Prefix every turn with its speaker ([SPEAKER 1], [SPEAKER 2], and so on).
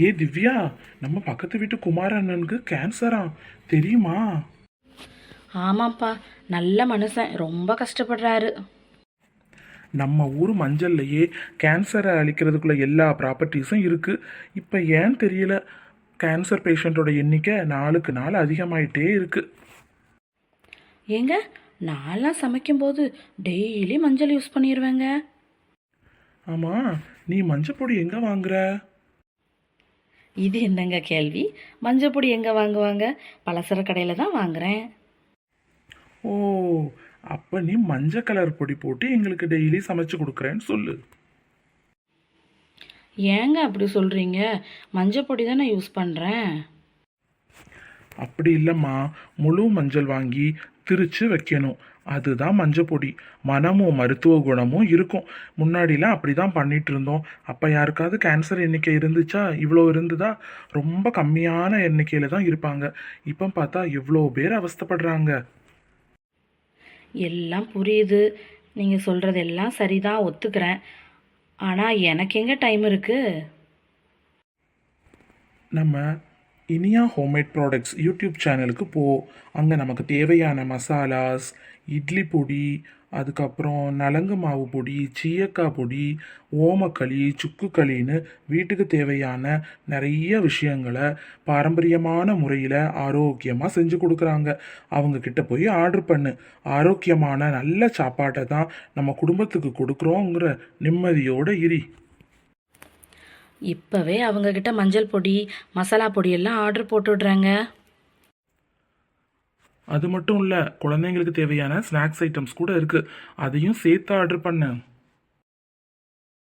[SPEAKER 1] ஏ திவ்யா, நம்ம பக்கத்து வீட்டு குமார அண்ணனுக்கு கேன்சரா, தெரியுமா?
[SPEAKER 2] ஆமாப்பா, நல்ல மனுஷன், ரொம்ப கஷ்டப்படுறாரு.
[SPEAKER 1] நம்ம ஊர் மஞ்சள்லையே கேன்சரை அழிக்கிறதுக்குள்ள எல்லா ப்ராப்பர்ட்டிஸும் இருக்கு. இப்போ ஏன் தெரியல, கேன்சர் பேஷண்ட்டோட எண்ணிக்கை நாளுக்கு நாள் அதிகமாயிட்டே இருக்கு.
[SPEAKER 2] ஏங்க, நான்லாம் சமைக்கும்போது டெய்லி மஞ்சள் யூஸ் பண்ணிடுவேங்க.
[SPEAKER 1] ஆமா, நீ மஞ்சள் பொடி எங்க வாங்குற?
[SPEAKER 2] இது என்னங்க கேள்வி? மஞ்சள் பொடி எங்கே வாங்குவாங்க? பலசர கடையில் தான் வாங்குறேன்.
[SPEAKER 1] ஓ, அப்ப நீ மஞ்சள் கலர் பொடி போட்டு எங்களுக்கு டெய்லி சமைச்சு கொடுக்குறேன்னு சொல்லு.
[SPEAKER 2] ஏங்க அப்படி சொல்கிறீங்க? மஞ்சள் பொடி தான் நான் யூஸ் பண்ணுறேன்.
[SPEAKER 1] அப்படி இல்லைம்மா, முழு மஞ்சள் வாங்கி திரிச்சு வைக்கணும். அதுதான் மஞ்சள் பொடி. மனமும் மருத்துவ குணமும் இருக்கும். முன்னாடிலாம் அப்படி தான் பண்ணிட்டு இருந்தோம். அப்போ யாருக்காவது கேன்சர் எண்ணிக்கை இருந்துச்சா? இவ்வளோ இருந்ததா? ரொம்ப கம்மியான எண்ணிக்கையில் தான் இருப்பாங்க. இப்போ பார்த்தா எவ்வளோ பேர் அவஸ்தைப்படுறாங்க.
[SPEAKER 2] எல்லாம் புரியுது, நீங்கள் சொல்கிறது எல்லாம் சரிதான், ஒத்துக்கிறேன். ஆனால் எனக்கு எங்கே டைம் இருக்குது?
[SPEAKER 1] நம்ம இனியா ஹோம்மேட் ப்ராடக்ட்ஸ் யூடியூப் சேனலுக்கு போ. அங்கே நமக்கு தேவையான மசாலாஸ், இட்லி பொடி, அதுக்கப்புறம் நலங்கு மாவு பொடி, சீயக்காய் பொடி, ஓமக்களி, சுக்குக்களின்னு வீட்டுக்கு தேவையான நிறைய விஷயங்களை பாரம்பரியமான முறையில் ஆரோக்கியமாக செஞ்சு கொடுக்குறாங்க. அவங்கக்கிட்ட போய் ஆர்டர் பண்ணு. ஆரோக்கியமான நல்ல சாப்பாட்டை தான் நம்ம குடும்பத்துக்கு கொடுக்குறோங்கிற நிம்மதியோடு இரு.
[SPEAKER 2] இப்போவே அவங்கக்கிட்ட மஞ்சள் பொடி, மசாலா பொடி எல்லாம் ஆர்டர் போட்டுடுறாங்க.
[SPEAKER 1] அது மட்டும் இல்லை, குழந்தைங்களுக்கு தேவையான ஸ்நாக்ஸ் ஐட்டம்ஸ் கூட இருக்குது. அதையும் சேர்த்து ஆர்டர் பண்ணு.